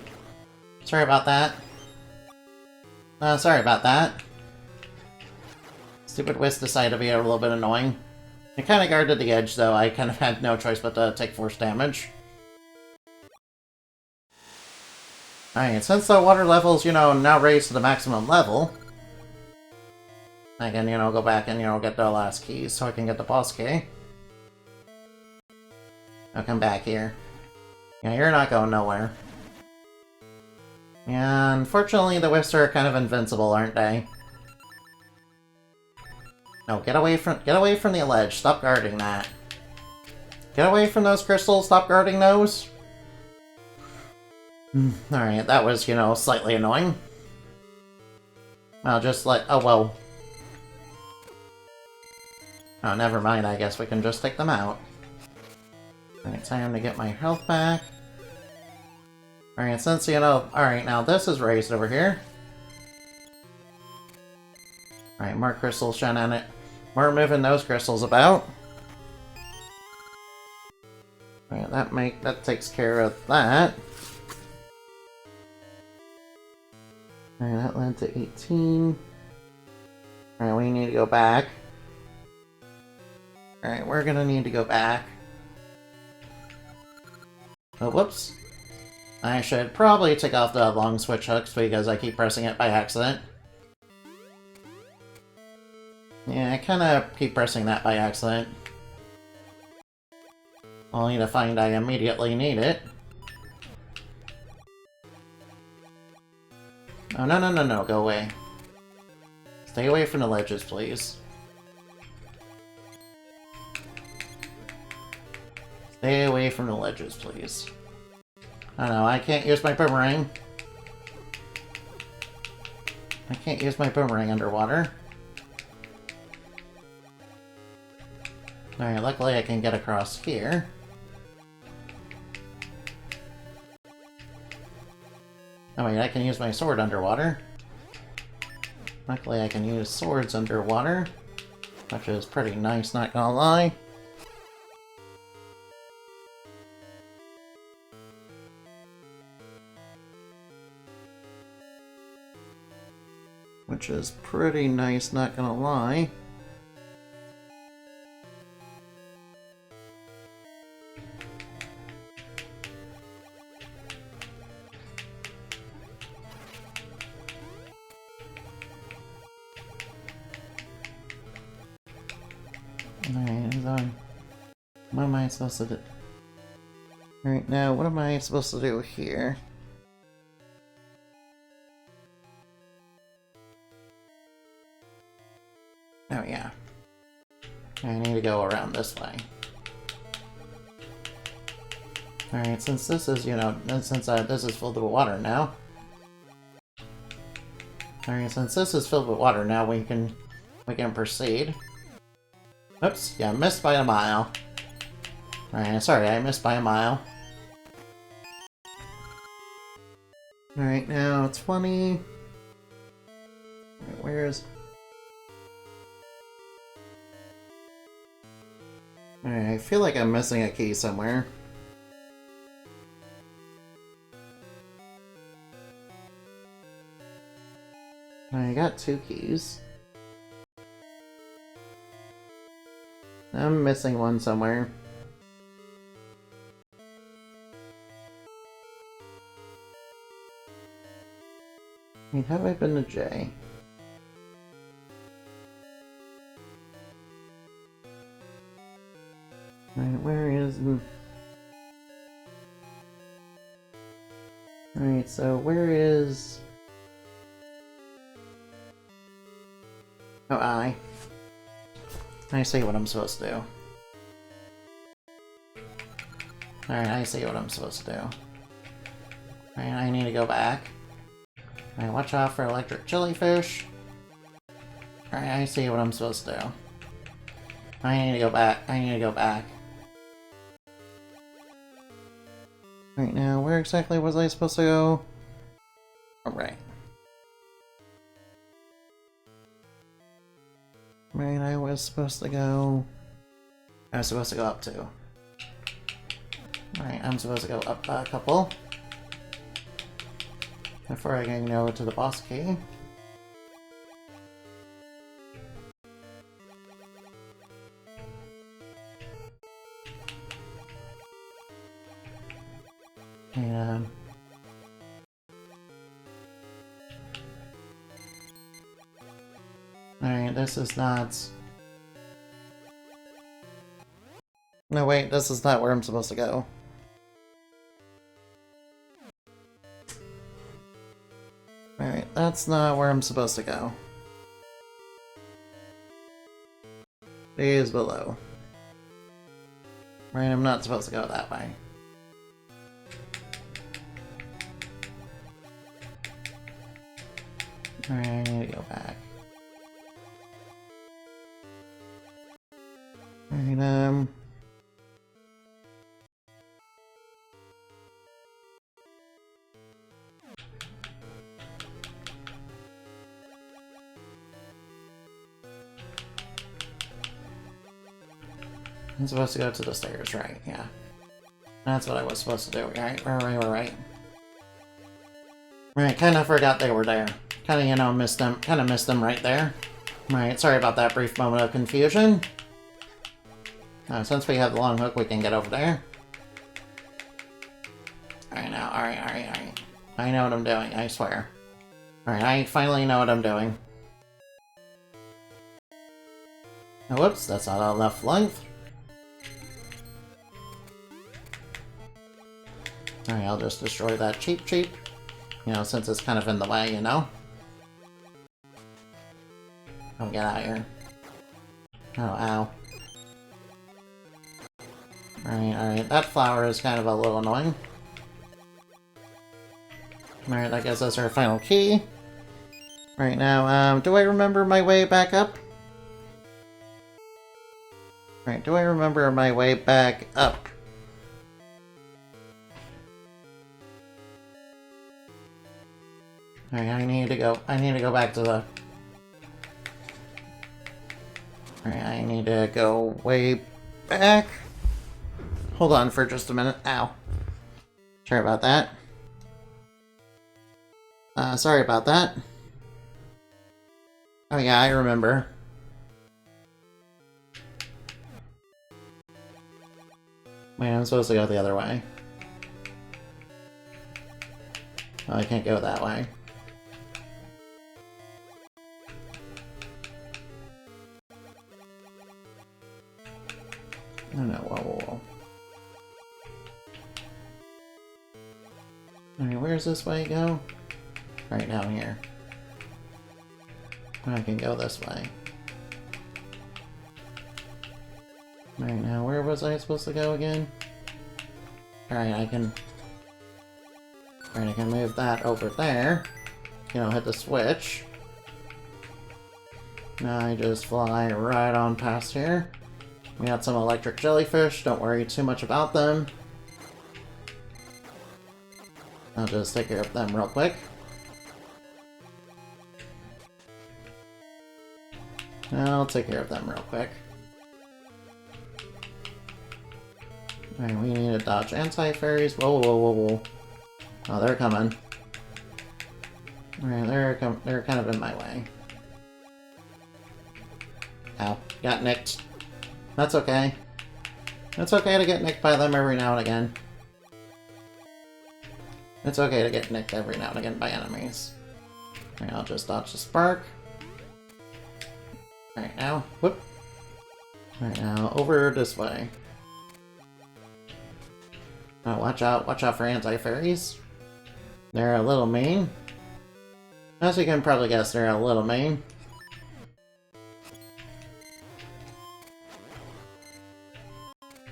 Sorry about that. Sorry about that. Stupid Whisk decided to be a little bit annoying. I kind of guarded the edge, though. I kind of had no choice but to take force damage. Alright, since the water level's, now raised to the maximum level, I can, go back and, get the last keys so I can get the boss key. I'll come back here. Yeah, you're not going nowhere. Yeah, unfortunately the Wisps are kind of invincible, aren't they? No, get away from the ledge. Stop guarding that. Get away from those crystals. Stop guarding those. Alright, that was, slightly annoying. I'll just let... Oh, well. Oh, never mind. I guess we can just take them out. Alright, time to get my health back. Alright, since, Alright, now this is raised over here. Alright, more crystals shine on it. We're moving those crystals about. Alright, that takes care of that. Alright, that led to 18. Alright, we need to go back. Alright, we're gonna need to go back. Oh, whoops. I should probably take off the long switch hooks because I keep pressing it by accident. Yeah, I kinda keep pressing that by accident. Only to find I immediately need it. Oh, no, no, no, no, go away. Stay away from the ledges, please. Stay away from the ledges, please. I know, I can't use my boomerang. I can't use my boomerang underwater. Alright, luckily I can get across here. Oh wait, I can use my sword underwater. Luckily I can use swords underwater, which is pretty nice, not gonna lie. Which is pretty nice, not gonna lie. Alright, so what am I supposed to do? Alright, now what am I supposed to do here? Oh yeah. I need to go around this way. Alright, since this is, since this is filled with water now. Alright, since this is filled with water now, we can proceed. Oops, yeah, missed by a mile. Alright, sorry, I missed by a mile. Alright, now 20. Alright, where's... Alright, I feel like I'm missing a key somewhere. I got 2 keys. I'm missing one somewhere. Wait, have I been to J? Alright, where is... Alright, so where is... Oh, I see what I'm supposed to do. Alright, I see what I'm supposed to do. Alright, I need to go back. Alright, watch out for electric jellyfish. Alright, I see what I'm supposed to do. I need to go back. I need to go back. Right now, where exactly was I supposed to go? Alright. Right, I was supposed to go... I was supposed to go up too. Alright, I'm supposed to go up a couple. Before I can go to the boss key. And... Alright, this is not... No, wait, this is not where I'm supposed to go. Alright, that's not where I'm supposed to go. It is below. Right, I'm not supposed to go that way. Alright, I need to go back. Alright, I'm supposed to go to the stairs, right? Yeah. That's what I was supposed to do, right? Right. Right, kinda forgot they were there. Kinda, you know, missed them right there. Right, sorry about that brief moment of confusion. Since we have the long hook, we can get over there. Alright now, alright. I know what I'm doing, I swear. Alright, I finally know what I'm doing. Oh, whoops, that's not enough length. Alright, I'll just destroy that cheap. You know, since it's kind of in the way, you know? Oh, get out of here. Oh, ow. Alright, that flower is kind of a little annoying. Alright, I guess that's our final key. Right now, do I remember my way back up? Right, do I remember my way back up? Alright, I need to go back to the... Alright, I need to go way back. Hold on for just a minute. Ow. Sorry about that. Sorry about that. Oh yeah, I remember. Wait, I'm supposed to go the other way. Oh, I can't go that way. Oh no, whoa. Alright, where's this way go? Right down here. I can go this way. Alright, now where was I supposed to go again? Alright, I can move that over there. You know, hit the switch. Now I just fly right on past here. We got some electric jellyfish, don't worry too much about them. I'll just take care of them real quick. I'll take care of them real quick. Alright, we need to dodge anti-fairies. Whoa. Oh, they're coming. Alright, they're kind of in my way. Ow, got nicked. That's okay. It's okay to get nicked by them every now and again. It's okay to get nicked every now and again by enemies. Alright, I'll just dodge the spark. Alright, now, whoop. Alright, now, over this way. Oh, watch out for anti-fairies. They're a little mean. As you can probably guess, they're a little mean.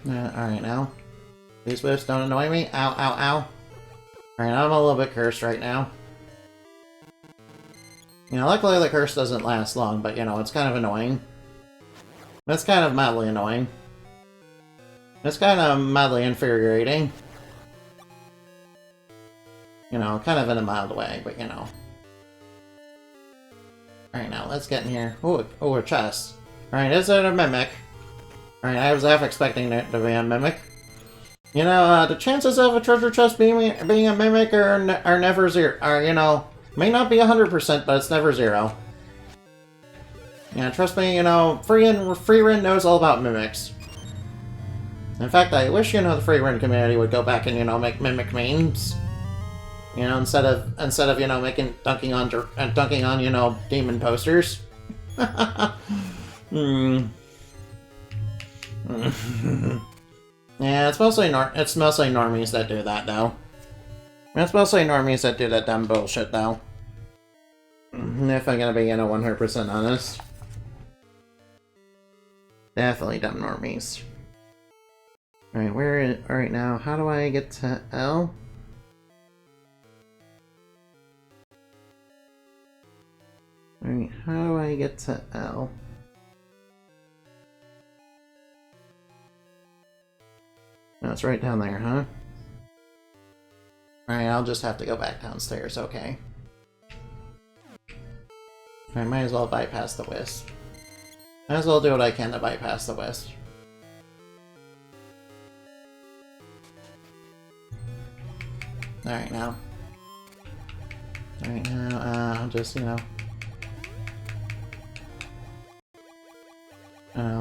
Alright now. These whips don't annoy me. Ow. Alright, I'm a little bit cursed right now. You know, luckily the curse doesn't last long, but you know, it's kind of annoying. It's kind of mildly annoying. It's kind of mildly infuriating. You know, kind of in a mild way, but you know. Alright, now let's get in here. Oh, a chest. Alright, is it a mimic? Alright, I was half expecting it to be a mimic. You know, the chances of a treasure chest being a mimic are never zero. You know, may not be 100%, but it's never zero. Yeah, trust me, you know, Frieren knows all about mimics. In fact, I wish, you know, the Frieren community would go back and, you know, make mimic memes. You know, instead of you know, dunking on, you know, demon posters. Yeah, it's mostly normies that do that, though. It's mostly normies that do that dumb bullshit, though. If I'm gonna be, you know, 100% honest. Definitely dumb normies. Alright, alright now, how do I get to L? Alright, how do I get to L? No, it's right down there, huh? Alright, I'll just have to go back downstairs, okay. I might as well bypass the wisp. Might as well do what I can to bypass the wisp. Alright, now. Alright, now, I'll just, you know...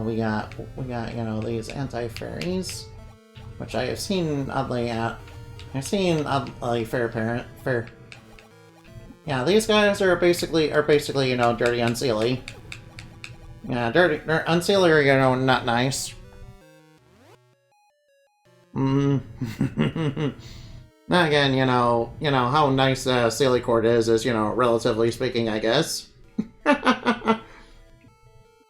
we got, you know, these anti-fairies. Which I have seen oddly fair. Yeah, these guys are basically, you know, dirty Unseelie. Yeah, Unseelie are, you know, not nice. Now again, you know how nice Sealycord is, you know, relatively speaking, I guess. I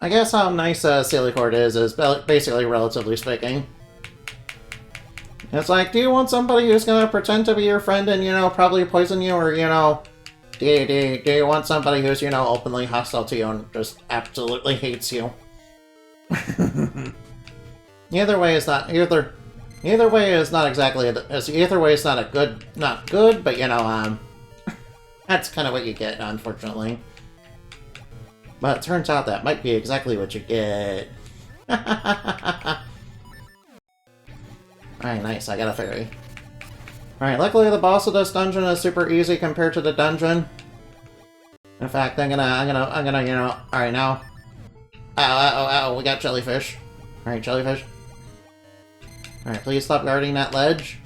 guess how nice Sealycord is basically relatively speaking. It's like, do you want somebody who's gonna pretend to be your friend and, you know, probably poison you, or, you know, do you want somebody who's, you know, openly hostile to you and just absolutely hates you? Either way is not good, but, you know, that's kind of what you get, unfortunately. But it turns out that might be exactly what you get. Alright, nice, I got a fairy. Alright, luckily the boss of this dungeon is super easy compared to the dungeon. In fact, I'm gonna, you know, alright now. Ow, we got jellyfish. Alright, jellyfish. Alright, please stop guarding that ledge.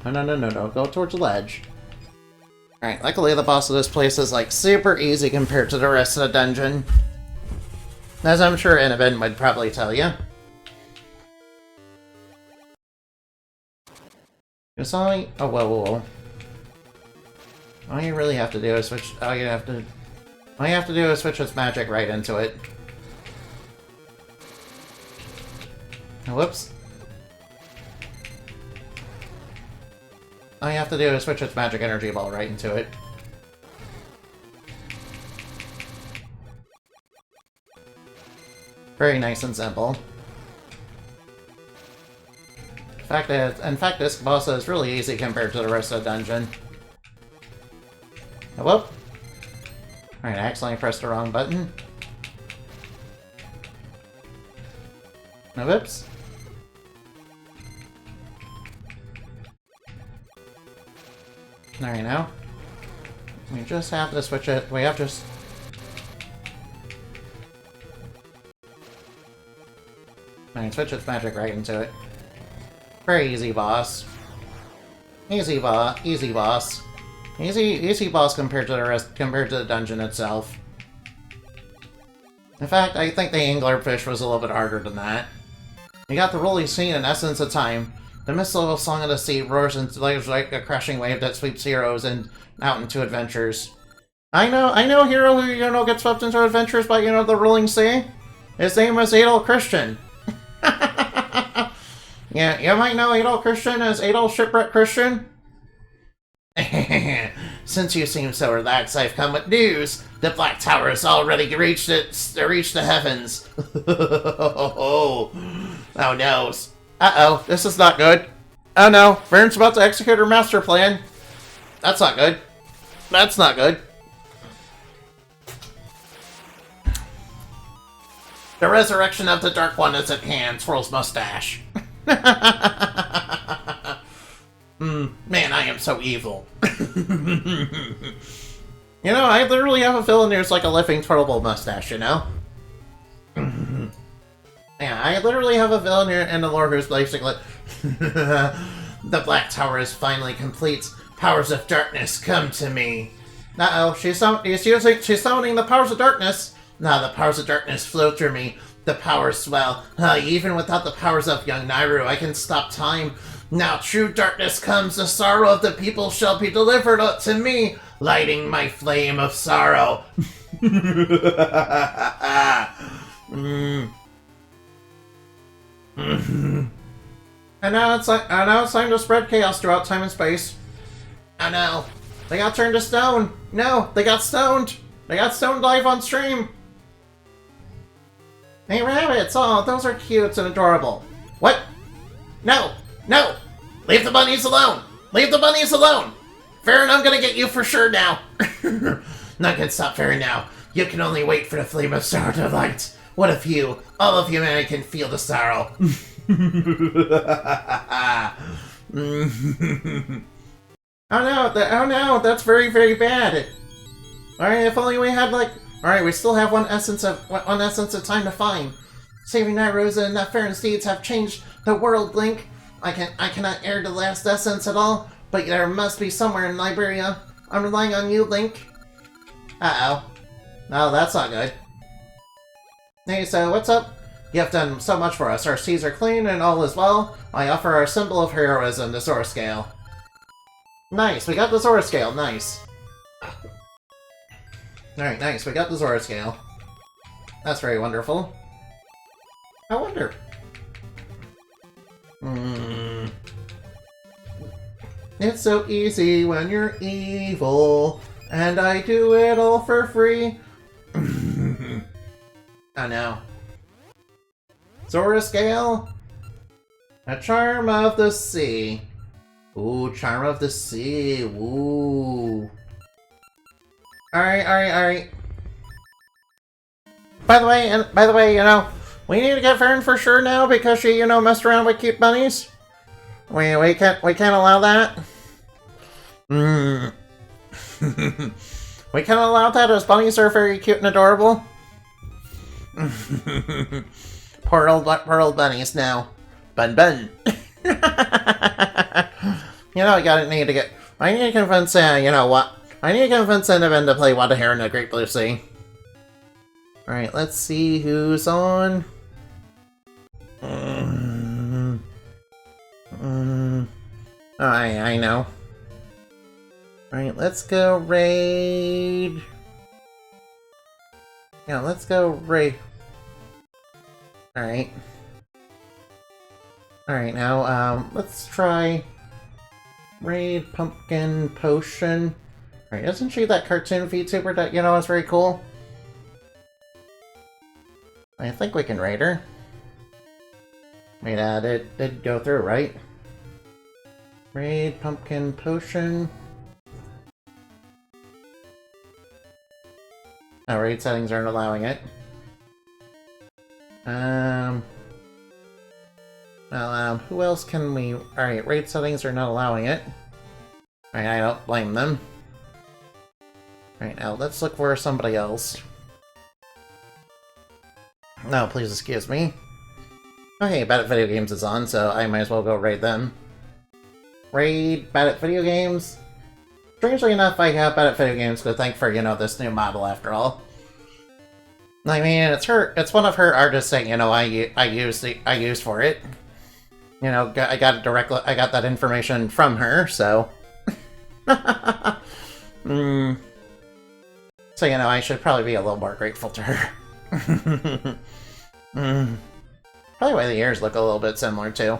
No, go towards the ledge. Alright, luckily the boss of this place is, like, super easy compared to the rest of the dungeon. As I'm sure Inabin would probably tell you. Oh, whoa. All you really have to do is switch... All you have to do is switch its magic right into it. Whoops. All you have to do is switch its magic energy ball right into it. Very nice and simple. In fact, this boss is really easy compared to the rest of the dungeon. Oh, whoop! Alright, I accidentally pressed the wrong button. No, whoops. Alright, now. We just have to switch it. We have to... Alright, switch its magic right into it. Very easy boss. Easy boss. Easy boss compared to the dungeon itself. In fact, I think the anglerfish was a little bit harder than that. You got the rolling scene in essence of time. The mystical song of the sea roars into like a crashing wave that sweeps heroes and out into adventures. I know a hero who, you know, gets swept into adventures by, you know, the rolling sea. His name was Adol Christian. Yeah, you might know Adol Christian as Adol Shipwreck Christian. Since you seem so relaxed, I've come with news. The Black Tower has already reached the heavens. Oh no. Uh-oh, this is not good. Oh no, Vern's about to execute her master plan. That's not good. That's not good. The resurrection of the Dark One is at hand, twirls mustache. Man, I am so evil. You know, I literally have a villain who's like a living twirlable mustache, you know? Yeah, I literally have a villain here in the lore who's basically... The Black Tower is finally complete. Powers of darkness, come to me. Uh-oh, she's summoning the powers of darkness. Now the powers of darkness flow through me. The powers swell. Even without the powers of young Nairu, I can stop time. Now true darkness comes. The sorrow of the people shall be delivered to me, lighting my flame of sorrow. And now it's time to spread chaos throughout time and space. Oh no, they got turned to stone. No, they got stoned. They got stoned live on stream. Hey rabbits, oh, those are cute and adorable. What? No, no, leave the bunnies alone. Leave the bunnies alone. Farron, I'm gonna get you for sure now. None can stop Farron now. You can only wait for the flame of sorrow to light. What if you, all of humanity, can feel the sorrow? Oh no, that's very, very bad. Alright, if only we had alright, we still have one essence of time to find. Saving Nairosa and that Farron's deeds have changed the world, Link. I cannot air the last essence at all, but there must be somewhere in Liberia. I'm relying on you, Link. Uh-oh. No, that's not good. Hey, so what's up? You have done so much for us. Our seas are clean and all is well. I offer our symbol of heroism, the Zora Scale. Nice, we got the Zora Scale, nice. Alright, nice, we got the Zora Scale. That's very wonderful. I wonder... It's so easy when you're evil, and I do it all for free. Oh no. Zora Scale? A charm of the sea. Ooh, charm of the sea. Ooh. Alright. By the way, you know, we need to get Farron for sure now because she, you know, messed around with cute bunnies. We can't allow that. We can't allow that as bunnies are very cute and adorable. Poor old bunnies now. Bun. You know, I need to convince, you know what? I need to convince Cinnamon to play Water Hare in the Great Blue Sea. Alright, let's see who's on. I know. Alright, let's go raid. Yeah, let's go raid. Alright. Alright, now, let's try raid Pumpkin Potion. Alright, isn't she that cartoon VTuber that, you know, is very cool? I think we can raid her. Wait, did go through, right? Raid Pumpkin Potion. Oh, raid settings aren't allowing it. Well, who else can we... Alright, raid settings are not allowing it. Alright, I don't blame them. Alright, now let's look for somebody else. No, please excuse me. Okay, Bad at Video Games is on, so I might as well go raid them. Raid Bad at Video Games. Strangely enough, I have Bad at Video Games to thank for, you know, this new model after all. I mean, it's one of her artists that, you know, I use for it. You know, I got that information from her, so. So, you know, I should probably be a little more grateful to her. Probably why the ears look a little bit similar, too.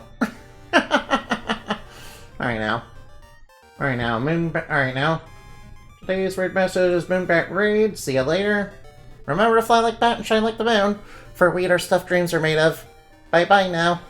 Alright now. Alright now. Today's raid message is Moonbat Raid. See ya later. Remember to fly like bat and shine like the moon, for we our stuffed dreams are made of. Bye-bye now.